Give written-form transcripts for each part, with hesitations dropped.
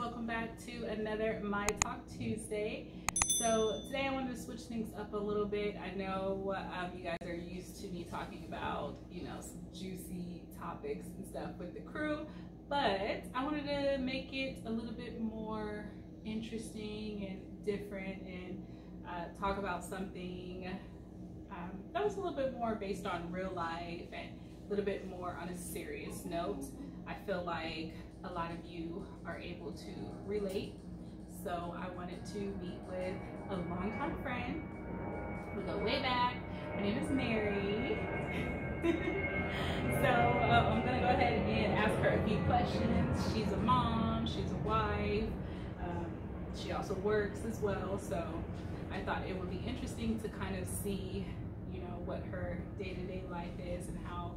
welcome back to another My Talk Tuesday. So today I wanted to switch things up a little bit. I know you guys are used to me talking about, some juicy topics and stuff with the crew, but I wanted to make it a little bit more interesting and different and talk about something that was a little bit more based on real life and a little bit more on a serious note. I feel like a lot of you are able to relate. So I wanted to meet with a longtime friend. We go way back. Her name is Mary. So I'm gonna go ahead and ask her a few questions. She's a mom, she's a wife. She also works as well. So I thought it would be interesting to kind of see, what her day-to-day life is and how,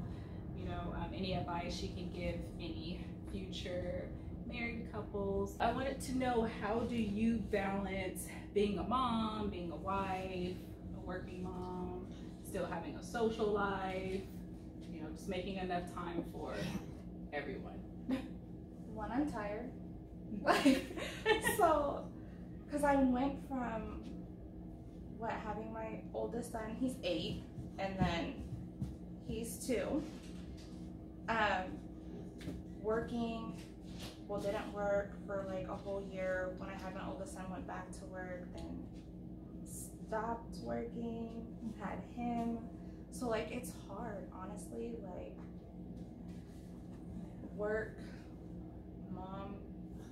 any advice she can give any future married couples. I wanted to know, how do you balance being a mom, being a wife, a working mom, still having a social life, just making enough time for everyone? One, I'm tired. Because I went from having my oldest son, he's 8, and then he's 2. Working, didn't work for like a whole year. When I had my oldest son, went back to work, then stopped working, had him. So it's hard, honestly, work, mom,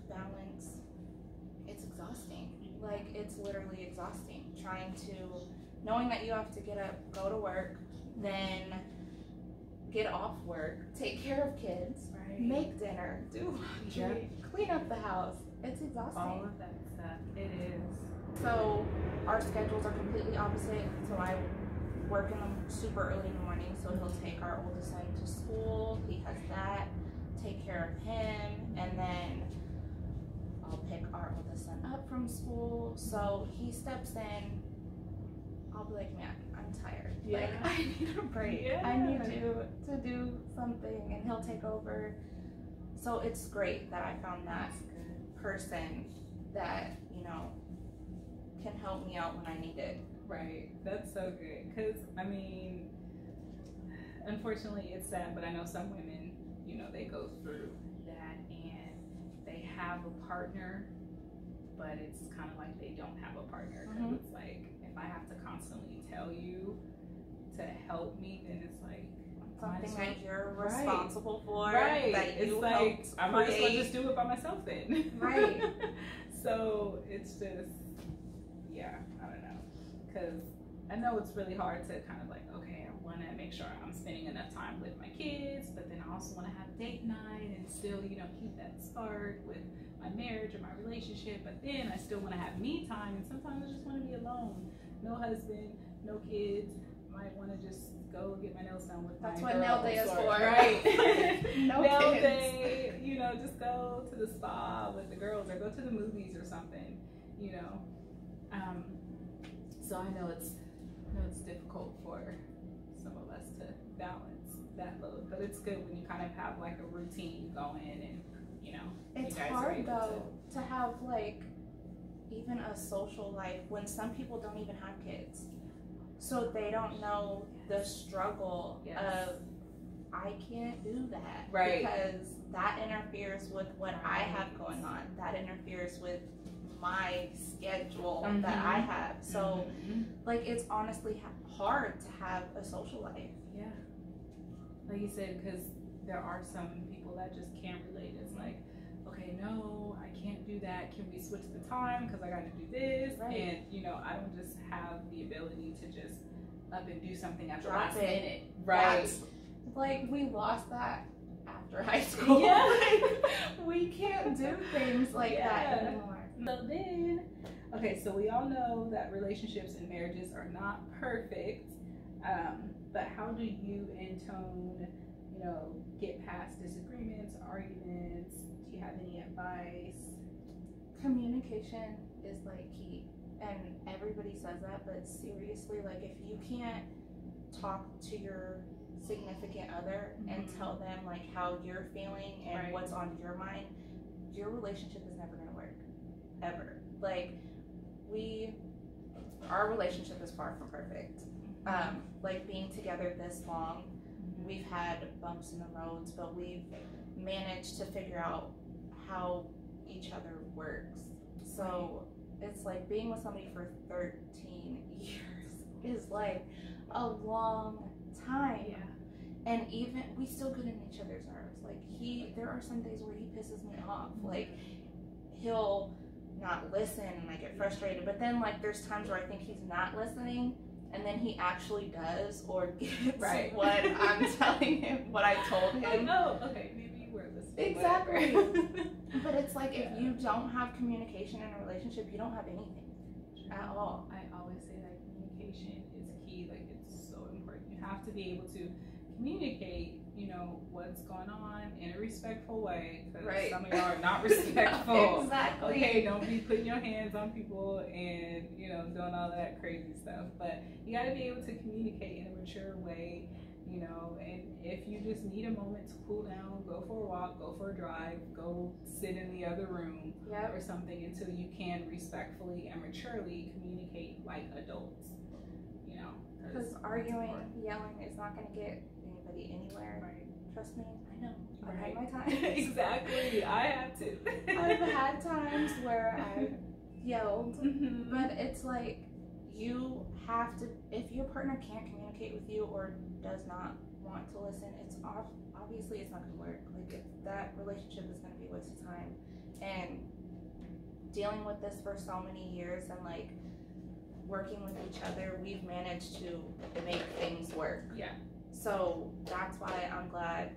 balance, it's exhausting. It's literally exhausting, knowing that you have to get up, go to work, then get off work, take care of kids, right, make dinner, do laundry, clean up the house. It's exhausting. All of that stuff, it is. So our schedules are completely opposite. So I work in the super early in the morning, so he'll take our oldest son to school, he has that, take care of him, and then I'll pick our oldest son up from school. So he steps in, I'll be like, man, I'm tired. Yeah. I need a break. Yeah. I need to do something, and he'll take over. So it's great that I found that person that, can help me out when I need it. Right. That's so good. Because, unfortunately it's sad, but I know some women, they go through that and they have a partner, but it's kind of like they don't have a partner. Because it's like, if I have to constantly tell you to help me, then it's like something that you're responsible for. Right. That it's like, I might as well just do it by myself then. Right. So it's just, I don't know. Because I know it's really hard to kind of okay, I want to make sure I'm spending enough time with my kids, but then I also want to have date night and still, keep that spark with my marriage or my relationship, but then I still want to have me time, and sometimes I just want to be alone. No husband, no kids. Might want to just go get my nails done with That's my what nail day is for. Right. No nail kids. day, just go to the spa with the girls or go to the movies or something, so I know it's difficult for some of us to balance that load, but it's good when you kind of have a routine going, and it's hard though to have even a social life when some people don't even have kids, so they don't know the struggle of, I can't do that, right, because that interferes with what I have going on, that interferes with my schedule that I have. So it's honestly hard to have a social life. Yeah, like you said, because there are some people that just can't relate. It's like, okay, no, I can't do that, can we switch the time because I got to do this, and I don't just have the ability to just up and do something at the last minute. Right. We lost that after high school. Yeah. We can't do things like that anymore. So then, okay, so we all know that relationships and marriages are not perfect, but how do you and Tone, get past disagreements, arguments? Do you have any advice? Communication is key, and everybody says that, but seriously, if you can't talk to your significant other and tell them how you're feeling and what's on your mind, your relationship is never gonna work, ever. Like, our relationship is far from perfect. Like, being together this long, we've had bumps in the roads, but we've managed to figure out how each other works. So it's like being with somebody for 13 years is like a long time. Yeah. And even we still get in each other's nerves. Like, there are some days where he pisses me off. Like, he'll not listen and I get frustrated. But then, like, there's times where I think he's not listening and then he actually does, or gets what I'm telling him, what I told him. Oh, okay, maybe we're listening. Exactly. But it's like, if you don't have communication in a relationship, you don't have anything at all. I always say that communication is key. Like, it's so important. You have to be able to communicate, you know, what's going on in a respectful way, because some of y'all are not respectful. Exactly. Okay, don't be putting your hands on people and, you know, doing all that crazy stuff. But you got to be able to communicate in a mature way, you know, and if you just need a moment to cool down, go for a walk, go for a drive, go sit in the other room or something until you can respectfully and maturely communicate like adults, you know. Because arguing, yelling is not going to get anybody anywhere. Right. Trust me, I know. I've had my times. Exactly, I have to. I've had times where I've yelled, but it's like, you have to, if your partner can't communicate with you or does not want to listen, it's obviously it's not going to work. Like, that relationship is going to be a waste of time. And dealing with this for so many years and like working with each other, we've managed to make things work. Yeah. So that's why I'm glad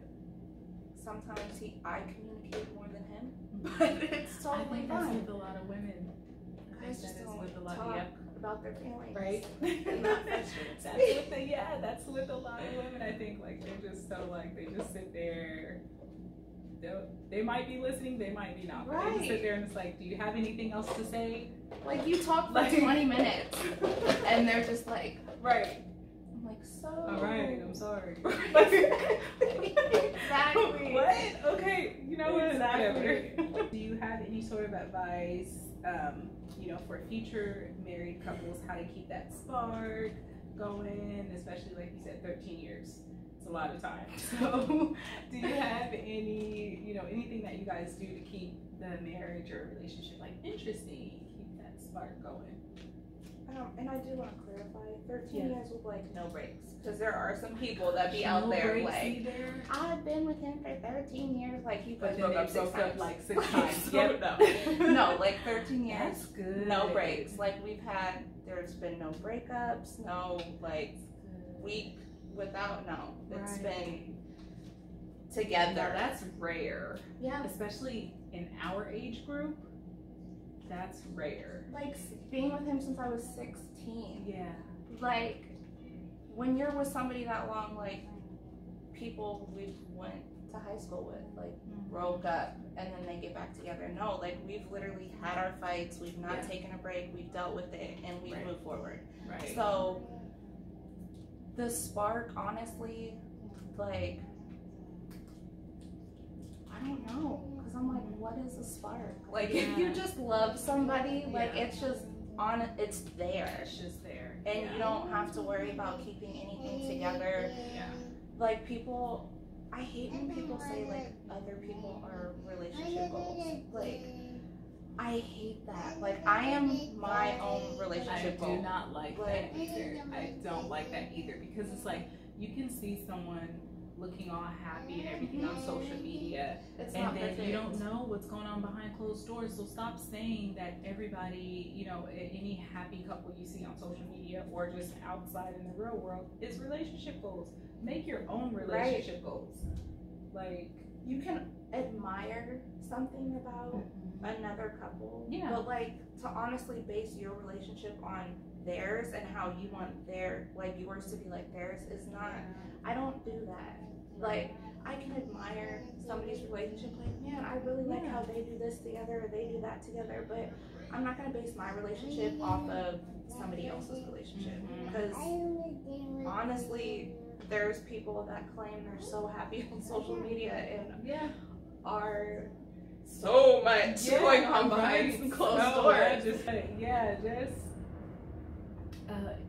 sometimes I communicate more than him, but it's totally I think that's with a lot of women. Guys just don't talk about their feelings. Right? And that frustrates that's with a lot of women. I think, like, they're just so, like, they just sit there. They might be listening, they might be not. But they just sit there and it's like, do you have anything else to say? Like, you talk for 20 minutes and they're just like, I'm like, so. All right, I'm sorry. Exactly. What? Okay, you know what? Exactly. Do you have any sort of advice, you know, for future married couples, how to keep that spark going, especially like you said, 13 years? It's a lot of time. So, do you have any, you know, anything that you guys do to keep the marriage or relationship like interesting, keep that spark going? And I do want to clarify, 13 years with like no breaks, because there are some people that be out there like, I've been with him for 13 years, like, you guys broke up 6 times. Like 6 times. No, like 13 years, that's good. No breaks. Like, there's been no breakups, no like week without, it's been together. Now, that's rare. Yeah. Especially in our age group, that's rare. Like, being with him since I was 16. Yeah. Like, when you're with somebody that long, like, people we went to high school with, like, broke up and then they get back together. No, like, we've literally had our fights, we've not taken a break, we've dealt with it, and we've moved forward. Right. So, the spark, honestly, like, I don't know, because I'm like, what is a spark? Like, if you just love somebody, like, it's just it's there. It's just there. And you don't have to worry about keeping anything together. Yeah. Like, people, I hate when people say, like, other people are relationship goals. Like, I hate that. Like, I am my own relationship goal. I do not like that either. I don't like that either, because it's like, you can see someone looking all happy and everything on social media, and then you don't know what's going on behind closed doors. So stop saying that everybody, you know, any happy couple you see on social media or just outside in the real world is relationship goals. Make your own relationship goals. Like, you can admire something about another couple, but like, to honestly base your relationship on theirs and how you want yours to be like theirs is not. I don't do that. Like, I can admire somebody's relationship, like, man, I really like how they do this together or they do that together, but I'm not going to base my relationship off of somebody else's relationship, because honestly, there's people that claim they're so happy on social media and are so much going on behind some closed doors. Just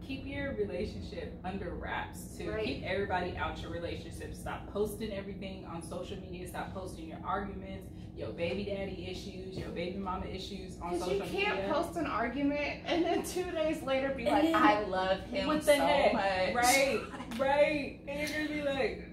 keep your relationship under wraps too. Right. Keep everybody out your relationship. Stop posting everything on social media. Stop posting your arguments, your baby daddy issues, your baby mama issues on social media. Because you can't post an argument and then 2 days later be like, I love him what so the heck? much. Right. And you're gonna be like,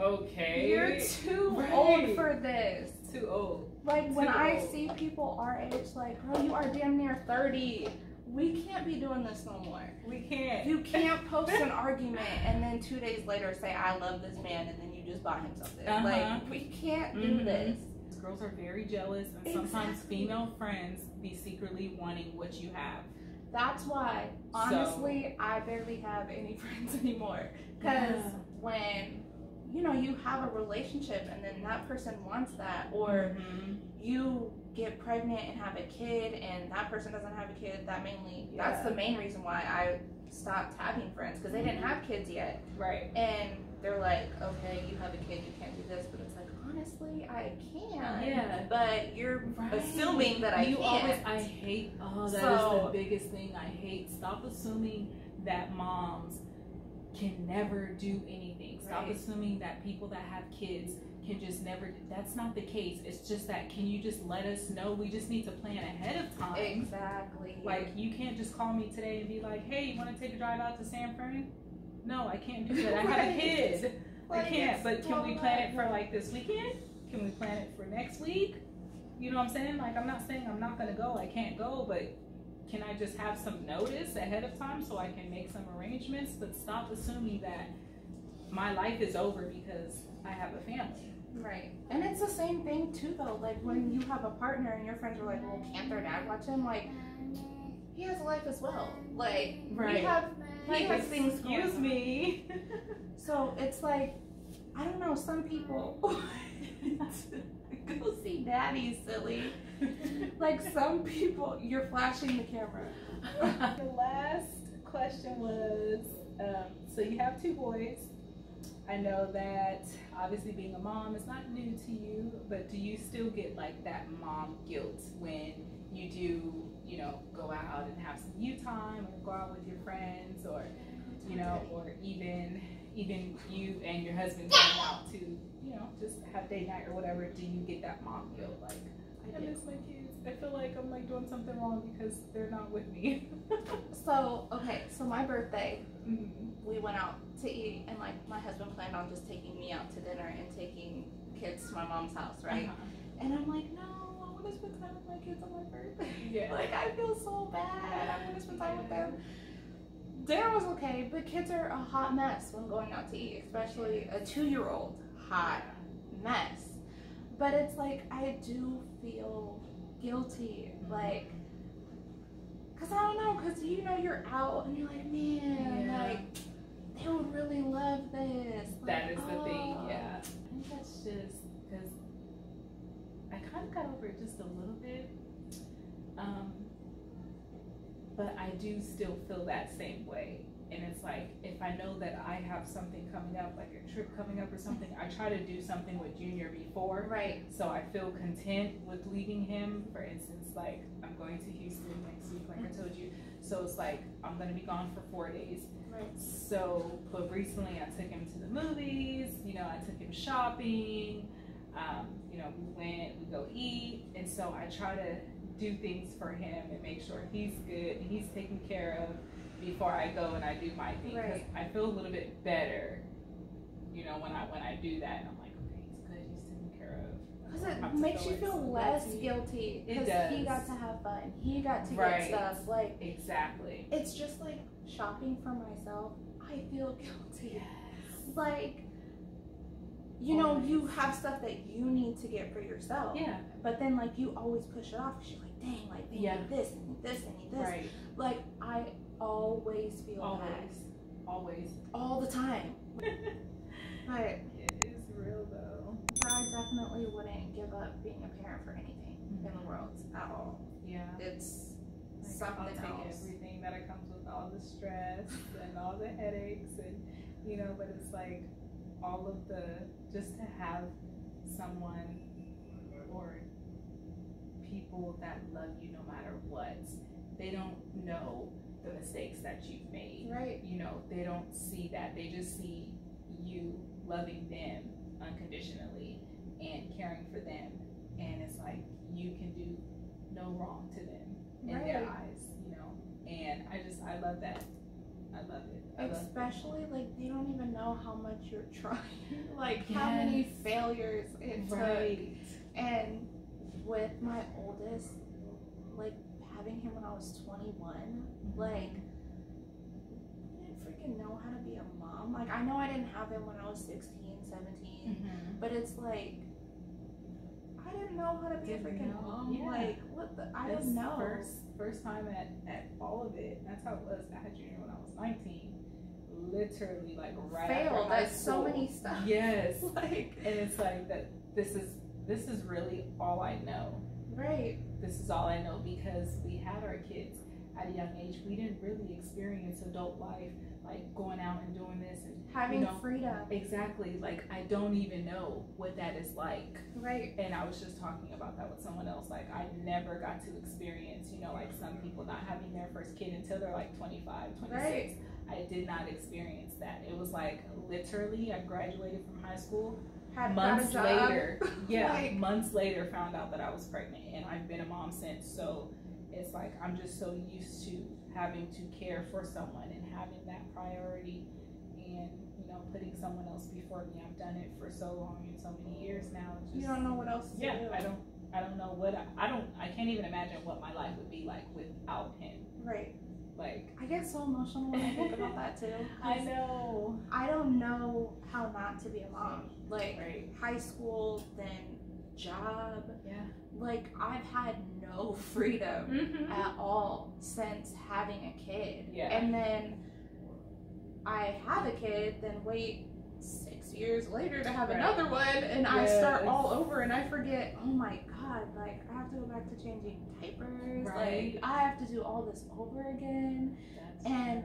okay. You're too old for this. Too old. Like when I see people our age, like, girl, you are damn near 30. We can't be doing this no more. We can't. You can't post an argument and then 2 days later say, I love this man, and then you just buy him something. Like, we can't do this. Girls are very jealous, and sometimes female friends be secretly wanting what you have. That's why, honestly, I barely have any friends anymore. Because when, you know, you have a relationship and then that person wants that, or you get pregnant and have a kid and that person doesn't have a kid, that's the main reason why I stopped having friends, because they didn't have kids yet. Right. And they're like, okay, you have a kid, you can't do this, but it's like, honestly, I can. Yeah. But you're assuming that I can't. I hate, that is the biggest thing I hate. Stop assuming that moms can never do anything. Stop assuming that people that have kids can just never. That's not the case. It's just that, can you just let us know? We just need to plan ahead of time. Exactly. Like, you can't just call me today and be like, hey, you want to take a drive out to San Fran? No, I can't do that. I have a kid. I can't. But can we plan it for like this weekend? Can we plan it for next week? You know what I'm saying? Like, I'm not saying I'm not going to go. I can't go, but can I just have some notice ahead of time so I can make some arrangements? But stop assuming that my life is over because I have a family. Right. And it's the same thing too, though. Like, when you have a partner and your friends are like, well, can't their dad watch him? Like, he has a life as well. Like, he has things going on. Excuse me. So it's like, I don't know, some people go see daddy, silly. Like, some people, you're flashing the camera. The last question was, so you have 2 boys. I know that obviously being a mom is not new to you, but do you still get like that mom guilt when you do, you know, go out and have some you time, or go out with your friends, or, you know, or even you and your husband going out to, you know, just have date night or whatever? Do you get that mom guilt? Like, I miss my kids. I feel like I'm like doing something wrong because they're not with me. So my birthday, we went out to eat, and like my husband planned on just taking me out to dinner and taking kids to my mom's house, right? And I'm like, no, I want to spend time with my kids on my birthday. Yeah. Like, I feel so bad. I want to spend time with them. Dinner was okay, but kids are a hot mess when going out to eat, especially a 2-year-old. Hot mess. But it's like, I do feel guilty, like, because I don't know, because you know, you're out and you're like, man, like, they would really love this. Like, that is the thing, I think that's just because I kind of got over it just a little bit. But I do still feel that same way. And it's like, if I know that I have something coming up, like a trip coming up or something, I try to do something with Junior before. Right. So I feel content with leaving him. For instance, like, I'm going to Houston next week, like I told you. So it's like, I'm going to be gone for 4 days. Right. So, but recently I took him to the movies, you know, I took him shopping, you know, we go eat. And so I try to do things for him and make sure he's good and he's taken care of before I go and I do my thing. Right. I feel a little bit better, you know, when I do that, and I'm like, okay, he's good, he's taken care of. Because it makes you feel less guilty. Because he got to have fun. He got to get stuff. Like, exactly. It's just like shopping for myself. I feel guilty. Yes. Like, you know, you have stuff that you need to get for yourself. Yeah. But then, like, you always push it off because you're like, dang, like, they need this, and need this, and need this. Right. Like, I always feel that. Always. All the time. But it is real, though. I definitely wouldn't give up being a parent for anything in the world at all. Yeah. It's like, something I'll take else. Everything that comes with all the stress and all the headaches, and, you know, but it's like, all of the, just to have someone, or people that love you no matter what. They don't know the mistakes that you've made. Right. You know, they don't see that. They just see you loving them unconditionally and caring for them. And it's like you can do no wrong to them in their eyes, you know. And I love that. I love it. Especially like they don't even know how much you're trying. Like how many failures it took. And with my oldest, like having him when I was 21, like I didn't freaking know how to be a mom. Like I know I didn't have him when I was 16, 17, but it's like I didn't know how to be a freaking mom. Yeah. Like what the I didn't know. First time at all of it. That's how it was. I had junior when I was 19. Literally like right failed after high at school. So many stuff. Yes. Like and it's like that this is really all I know. Right. This is all I know because we had our kids at a young age. We didn't really experience adult life, like going out and doing this and having freedom. Exactly. Like I don't even know what that is like. Right. And I was just talking about that with someone else. Like I never got to experience, you know, like some people not having their first kid until they're like 25, 26. Right. I did not experience that. It was like literally I graduated from high school. Months later, months later found out that I was pregnant, and I've been a mom since. So it's like I'm just so used to having to care for someone and having that priority, and you know, putting someone else before me. I've done it for so long and so many years now. Just, you don't know what else to do. I don't know what I can't even imagine what my life would be like without him. Right. Like I get so emotional when I think about that too. I know. I don't know how not to be a mom. Like high school, then job. Yeah. Like I've had no freedom at all since having a kid. Yeah. And then I have a kid, then wait 6 years later to have another one, and I start all over, and I forget. Oh my God! Like I have to go back to changing diapers. Like I have to do all this over again, and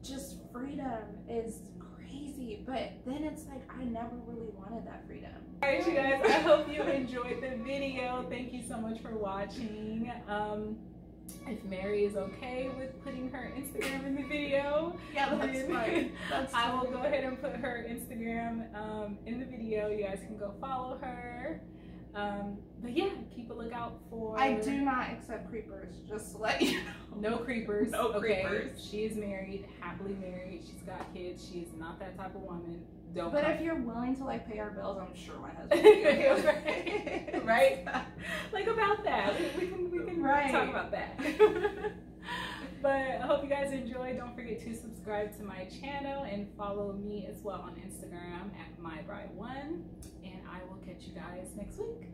just freedom is crazy. But then it's like I never really wanted that freedom. Alright, you guys. I hope you enjoyed the video. Thank you so much for watching. If Mary is okay with putting her Instagram in the video, yeah, that's fine. I will go ahead and put her Instagram in the video. You guys can go follow her. But yeah, keep a lookout for. I do not accept creepers, just to let you know. No creepers. No creepers. She is married, happily married. She's got kids. She is not that type of woman. Don't. But if you're willing to like pay our bills, I'm sure my husband will be okay. Right? Like about that. We can talk about that. But I hope you guys enjoyed. Don't forget to subscribe to my channel and follow me as well on Instagram at mybride1. And I will catch you guys next week.